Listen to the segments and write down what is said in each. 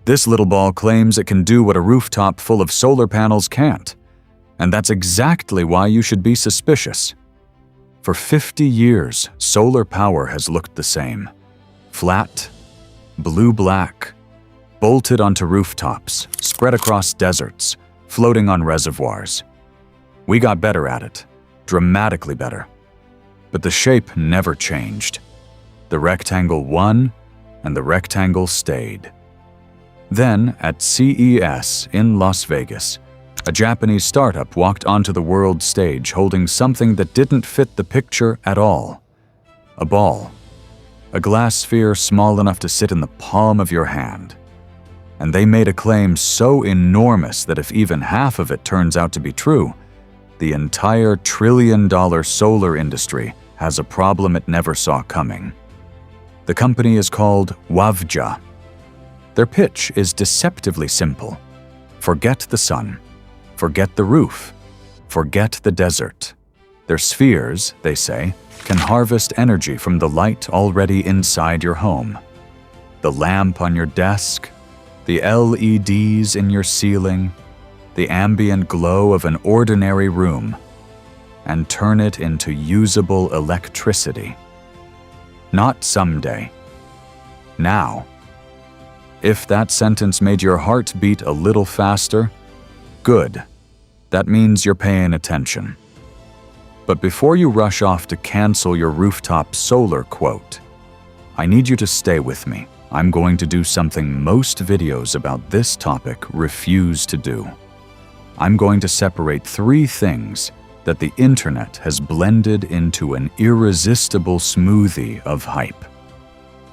This little ball claims it can do what a rooftop full of solar panels can't. And that's exactly why you should be suspicious. For 50 years, solar power has looked the same. Flat, blue-black, bolted onto rooftops, spread across deserts, floating on reservoirs. We got better at it, dramatically better. But the shape never changed. The rectangle won, and the rectangle stayed. Then, at CES in Las Vegas, a Japanese startup walked onto the world stage holding something that didn't fit the picture at all. A ball. A glass sphere small enough to sit in the palm of your hand. And they made a claim so enormous that if even half of it turns out to be true, the entire trillion-dollar solar industry has a problem it never saw coming. The company is called Wavja. Their pitch is deceptively simple. Forget the sun. Forget the roof. Forget the desert. Their spheres, they say, can harvest energy from the light already inside your home. The lamp on your desk, the LEDs in your ceiling, the ambient glow of an ordinary room, and turn it into usable electricity. Not someday. Now. If that sentence made your heart beat a little faster, good. That means you're paying attention. But before you rush off to cancel your rooftop solar quote, I need you to stay with me. I'm going to do something most videos about this topic refuse to do. I'm going to separate 3 things that the internet has blended into an irresistible smoothie of hype.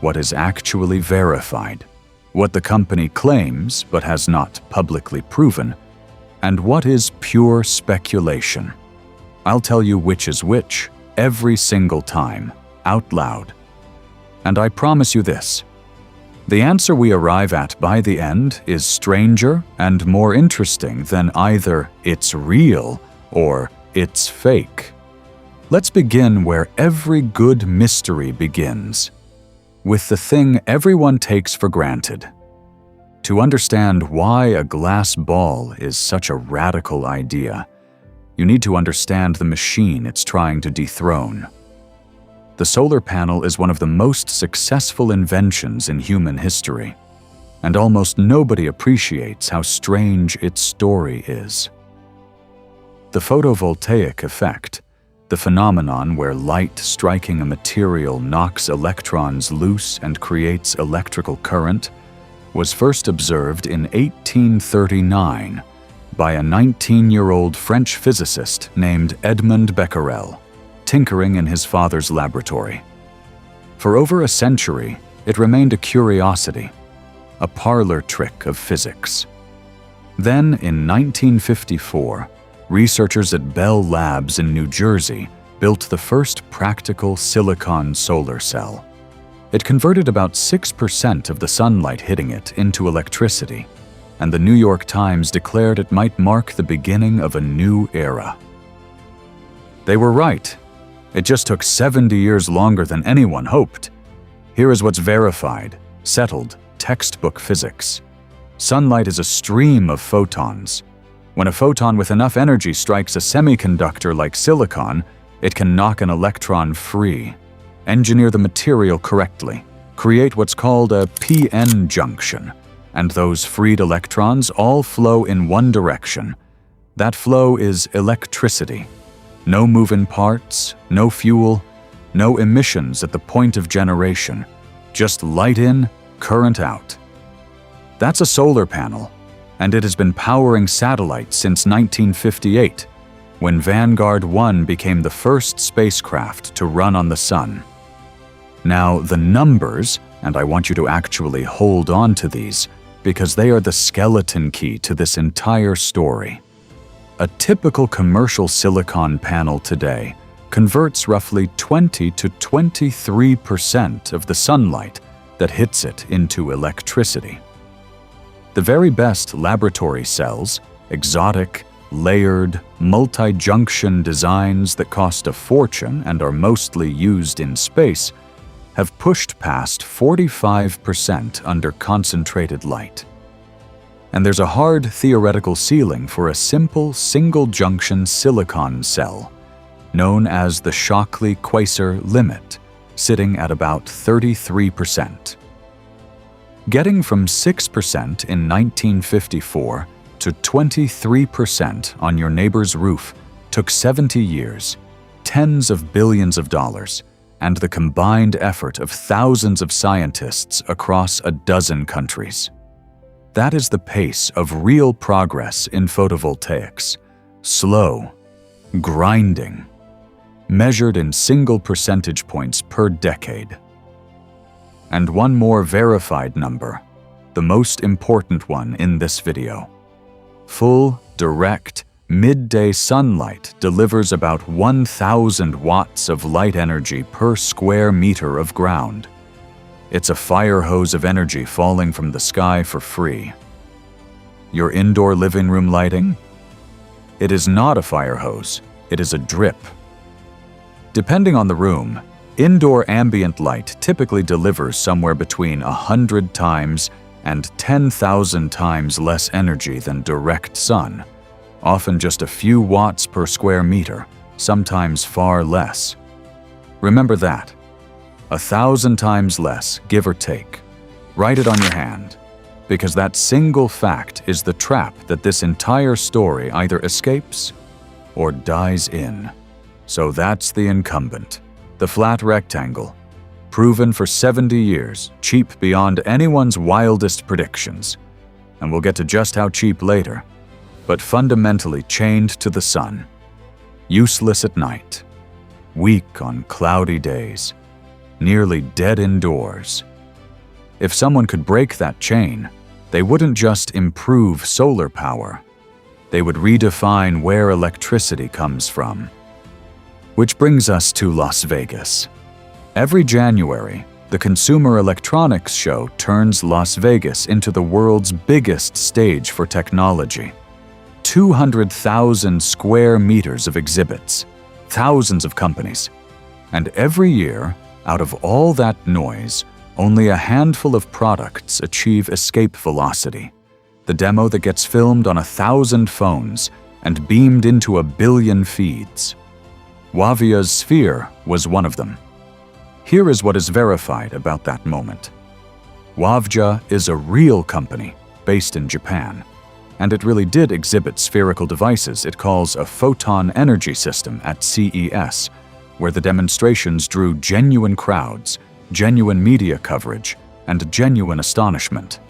What is actually verified, what the company claims but has not publicly proven, and what is pure speculation. I'll tell you which is which every single time, out loud. And I promise you this: the answer we arrive at by the end is stranger and more interesting than either it's real or it's fake. Let's begin where every good mystery begins, with the thing everyone takes for granted. To understand why a glass ball is such a radical idea, you need to understand the machine it's trying to dethrone. The solar panel is one of the most successful inventions in human history, and almost nobody appreciates how strange its story is. The photovoltaic effect, the phenomenon where light striking a material knocks electrons loose and creates electrical current, was first observed in 1839 by a 19-year-old French physicist named Edmond Becquerel, tinkering in his father's laboratory. For over a century, it remained a curiosity, a parlor trick of physics. Then, in 1954, researchers at Bell Labs in New Jersey built the first practical silicon solar cell. It converted about 6% of the sunlight hitting it into electricity, and the New York Times declared it might mark the beginning of a new era. They were right. It just took 70 years longer than anyone hoped. Here is what's verified, settled, textbook physics. Sunlight is a stream of photons. When a photon with enough energy strikes a semiconductor like silicon, it can knock an electron free, engineer the material correctly, create what's called a p-n junction, and those freed electrons all flow in one direction. That flow is electricity. No moving parts, no fuel, no emissions at the point of generation. Just light in, current out. That's a solar panel, and it has been powering satellites since 1958, when Vanguard 1 became the first spacecraft to run on the sun. Now, the numbers, and I want you to actually hold on to these, because they are the skeleton key to this entire story. A typical commercial silicon panel today converts roughly 20 to 23% of the sunlight that hits it into electricity. The very best laboratory cells, exotic, layered, multi-junction designs that cost a fortune and are mostly used in space, have pushed past 45% under concentrated light. And there's a hard theoretical ceiling for a simple single-junction silicon cell, known as the Shockley-Queisser limit, sitting at about 33%. Getting from 6% in 1954 to 23% on your neighbor's roof took 70 years, tens of billions of dollars, and the combined effort of thousands of scientists across a dozen countries. That is the pace of real progress in photovoltaics. Slow, grinding, measured in single percentage points per decade. And one more verified number, the most important one in this video. Full, direct, midday sunlight delivers about 1,000 watts of light energy per square meter of ground. It's a fire hose of energy falling from the sky for free. Your indoor living room lighting? It is not a fire hose, it is a drip. Depending on the room, indoor ambient light typically delivers somewhere between 100 times and 10,000 times less energy than direct sun, often just a few watts per square meter, sometimes far less. Remember that. 1,000 times less, give or take. Write it on your hand, because that single fact is the trap that this entire story either escapes or dies in. So that's the incumbent, the flat rectangle, proven for 70 years, cheap beyond anyone's wildest predictions. And we'll get to just how cheap later, but fundamentally chained to the sun, useless at night, weak on cloudy days, nearly dead indoors. If someone could break that chain, they wouldn't just improve solar power, they would redefine where electricity comes from. Which brings us to Las Vegas. Every January, the Consumer Electronics Show turns Las Vegas into the world's biggest stage for technology. 200,000 square meters of exhibits, thousands of companies. And every year, out of all that noise, only a handful of products achieve escape velocity, the demo that gets filmed on 1,000 phones and beamed into 1 billion feeds. Wavja's Sphere was one of them. Here is what is verified about that moment. Wavja is a real company based in Japan, and it really did exhibit spherical devices it calls a photon energy system at CES, where the demonstrations drew genuine crowds, genuine media coverage, and genuine astonishment.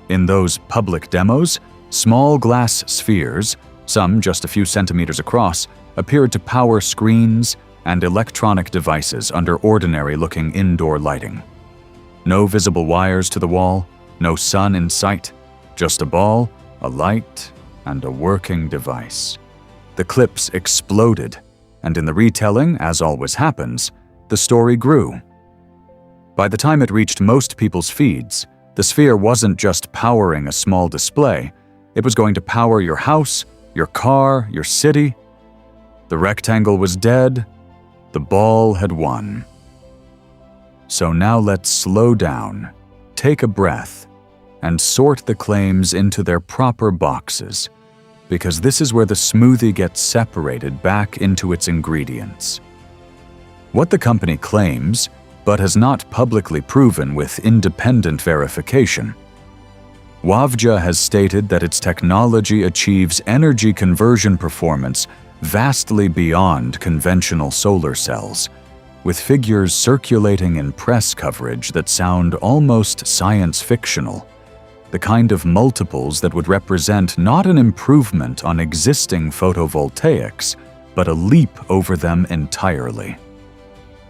In those public demos, small glass spheres, some just a few centimeters across, appeared to power screens and electronic devices under ordinary-looking indoor lighting. No visible wires to the wall, no sun in sight, just a ball, a light, and a working device. The clips exploded, and in the retelling, as always happens, the story grew. By the time it reached most people's feeds, the sphere wasn't just powering a small display, it was going to power your house, your car, your city. The rectangle was dead, the ball had won. So now let's slow down, take a breath, and sort the claims into their proper boxes, because this is where the smoothie gets separated back into its ingredients. What the company claims, but has not publicly proven with independent verification. Wavja has stated that its technology achieves energy conversion performance vastly beyond conventional solar cells, with figures circulating in press coverage that sound almost science-fictional, the kind of multiples that would represent not an improvement on existing photovoltaics, but a leap over them entirely.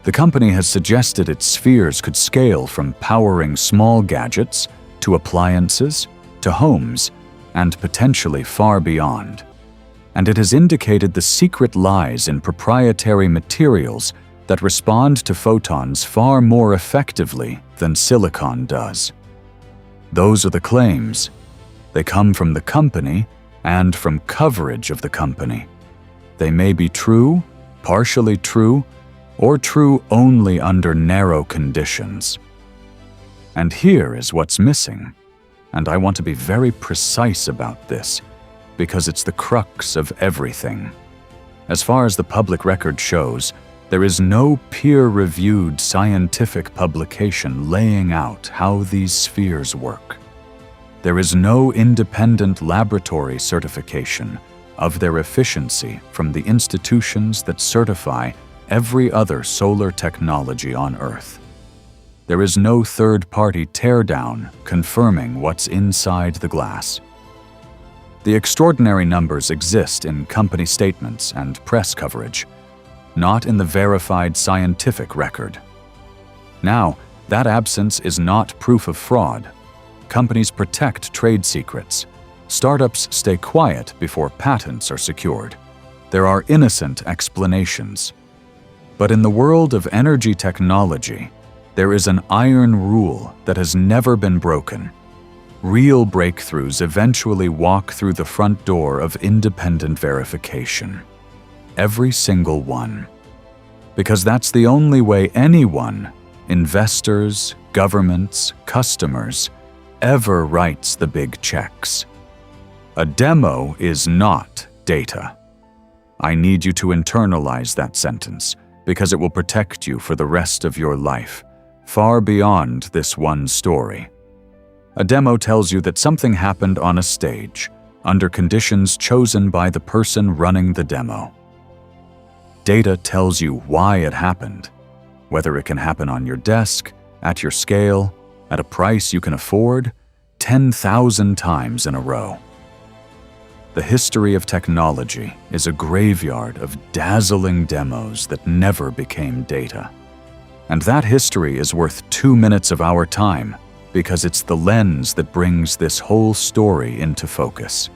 The company has suggested its spheres could scale from powering small gadgets to appliances to homes and potentially far beyond. And it has indicated the secret lies in proprietary materials that respond to photons far more effectively than silicon does. Those are the claims. They come from the company and from coverage of the company. They may be true, partially true, or true only under narrow conditions. And here is what's missing. And I want to be very precise about this, because it's the crux of everything. As far as the public record shows, there is no peer-reviewed scientific publication laying out how these spheres work. There is no independent laboratory certification of their efficiency from the institutions that certify every other solar technology on Earth. There is no third-party teardown confirming what's inside the glass. The extraordinary numbers exist in company statements and press coverage, not in the verified scientific record. Now, that absence is not proof of fraud. Companies protect trade secrets. Startups stay quiet before patents are secured. There are innocent explanations. But in the world of energy technology, there is an iron rule that has never been broken. Real breakthroughs eventually walk through the front door of independent verification. Every single one. Because that's the only way anyone, investors, governments, customers, ever writes the big checks. A demo is not data. I need you to internalize that sentence, because it will protect you for the rest of your life, far beyond this one story. A demo tells you that something happened on a stage, under conditions chosen by the person running the demo. Data tells you why it happened, whether it can happen on your desk, at your scale, at a price you can afford, 10,000 times in a row. The history of technology is a graveyard of dazzling demos that never became data. And that history is worth 2 minutes of our time because it's the lens that brings this whole story into focus.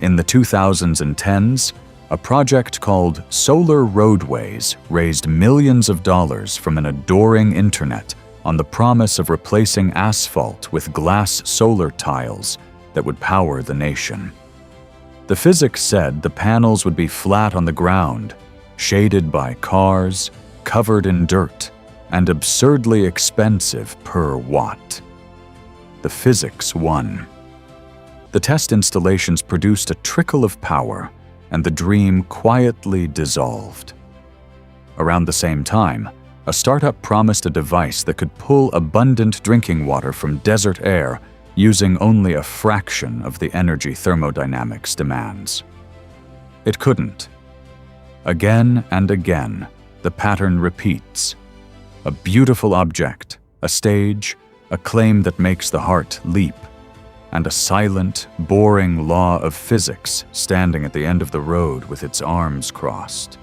In the 2010s, a project called Solar Roadways raised millions of dollars from an adoring internet on the promise of replacing asphalt with glass solar tiles that would power the nation. The physics said the panels would be flat on the ground, shaded by cars, covered in dirt, and absurdly expensive per watt. The physics won. The test installations produced a trickle of power, and the dream quietly dissolved. Around the same time, a startup promised a device that could pull abundant drinking water from desert air using only a fraction of the energy thermodynamics demands. It couldn't. Again and again, the pattern repeats. A beautiful object, a stage, a claim that makes the heart leap, and a silent, boring law of physics standing at the end of the road with its arms crossed.